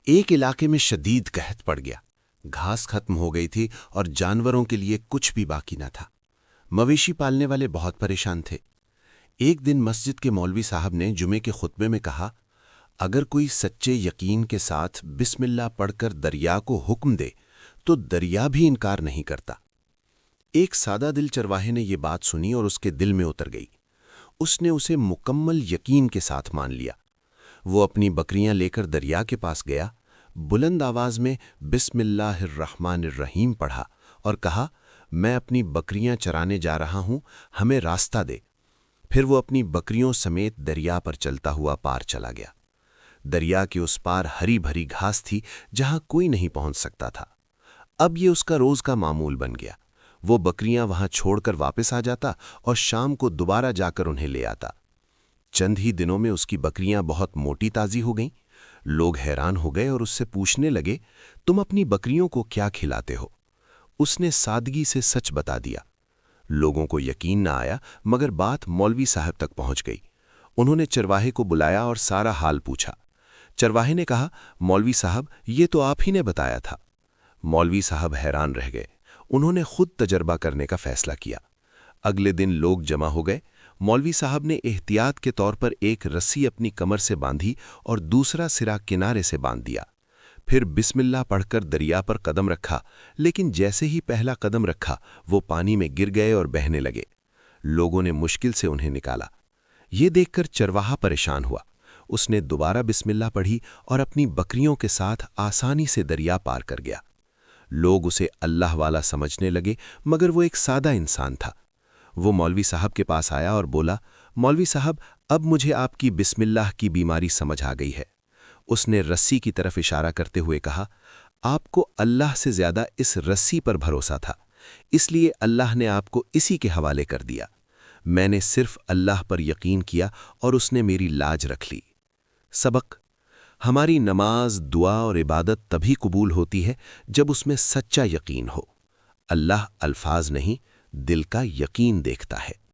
ایک علاقے میں شدید قحط پڑ گیا۔ گھاس ختم ہو گئی تھی اور جانوروں کے لیے کچھ بھی باقی نہ تھا۔ مویشی پالنے والے بہت پریشان تھے۔ ایک دن مسجد کے مولوی صاحب نے جمعے کے خطبے میں کہا، اگر کوئی سچے یقین کے ساتھ بسم اللہ پڑھ کر دریا کو حکم دے تو دریا بھی انکار نہیں کرتا۔ ایک سادہ دل چرواہے نے یہ بات سنی اور اس کے دل میں اتر گئی۔ اس نے اسے مکمل یقین کے ساتھ مان لیا۔ وہ اپنی بکریاں لے کر دریا کے پاس گیا، بلند آواز میں بسم اللہ الرحمن الرحیم پڑھا اور کہا، میں اپنی بکریاں چرانے جا رہا ہوں، ہمیں راستہ دے۔ پھر وہ اپنی بکریوں سمیت دریا پر چلتا ہوا پار چلا گیا۔ دریا کے اس پار ہری بھری گھاس تھی جہاں کوئی نہیں پہنچ سکتا تھا۔ اب یہ اس کا روز کا معمول بن گیا۔ وہ بکریاں وہاں چھوڑ کر واپس آ جاتا اور شام کو دوبارہ جا کر انہیں لے آتا۔ چند ہی دنوں میں اس کی بکریاں بہت موٹی تازی ہو گئیں۔ لوگ حیران ہو گئے اور اس سے پوچھنے لگے، تم اپنی بکریوں کو کیا کھلاتے ہو؟ اس نے سادگی سے سچ بتا دیا۔ لوگوں کو یقین نہ آیا، مگر بات مولوی صاحب تک پہنچ گئی۔ انہوں نے چرواہے کو بلایا اور سارا حال پوچھا۔ چرواہے نے کہا، مولوی صاحب، یہ تو آپ ہی نے بتایا تھا۔ مولوی صاحب حیران رہ گئے۔ انہوں نے خود تجربہ کرنے کا فیصلہ کیا۔ اگلے دن لوگ جمع ہو گئے۔ مولوی صاحب نے احتیاط کے طور پر ایک رسی اپنی کمر سے باندھی اور دوسرا سرا کنارے سے باندھ دیا۔ پھر بسم اللہ پڑھ کر دریا پر قدم رکھا، لیکن جیسے ہی پہلا قدم رکھا وہ پانی میں گر گئے اور بہنے لگے۔ لوگوں نے مشکل سے انہیں نکالا۔ یہ دیکھ کر چرواہا پریشان ہوا۔ اس نے دوبارہ بسم اللہ پڑھی اور اپنی بکریوں کے ساتھ آسانی سے دریا پار کر گیا۔ لوگ اسے اللہ والا سمجھنے لگے، مگر وہ ایک سادہ انسان تھا۔ وہ مولوی صاحب کے پاس آیا اور بولا، مولوی صاحب، اب مجھے آپ کی بسم اللہ کی بیماری سمجھ آ گئی ہے۔ اس نے رسی کی طرف اشارہ کرتے ہوئے کہا، آپ کو اللہ سے زیادہ اس رسی پر بھروسہ تھا، اس لیے اللہ نے آپ کو اسی کے حوالے کر دیا۔ میں نے صرف اللہ پر یقین کیا اور اس نے میری لاج رکھ لی۔ سبق: ہماری نماز، دعا اور عبادت تبھی قبول ہوتی ہے جب اس میں سچا یقین ہو۔ اللہ الفاظ نہیں، دل کا یقین دیکھتا ہے۔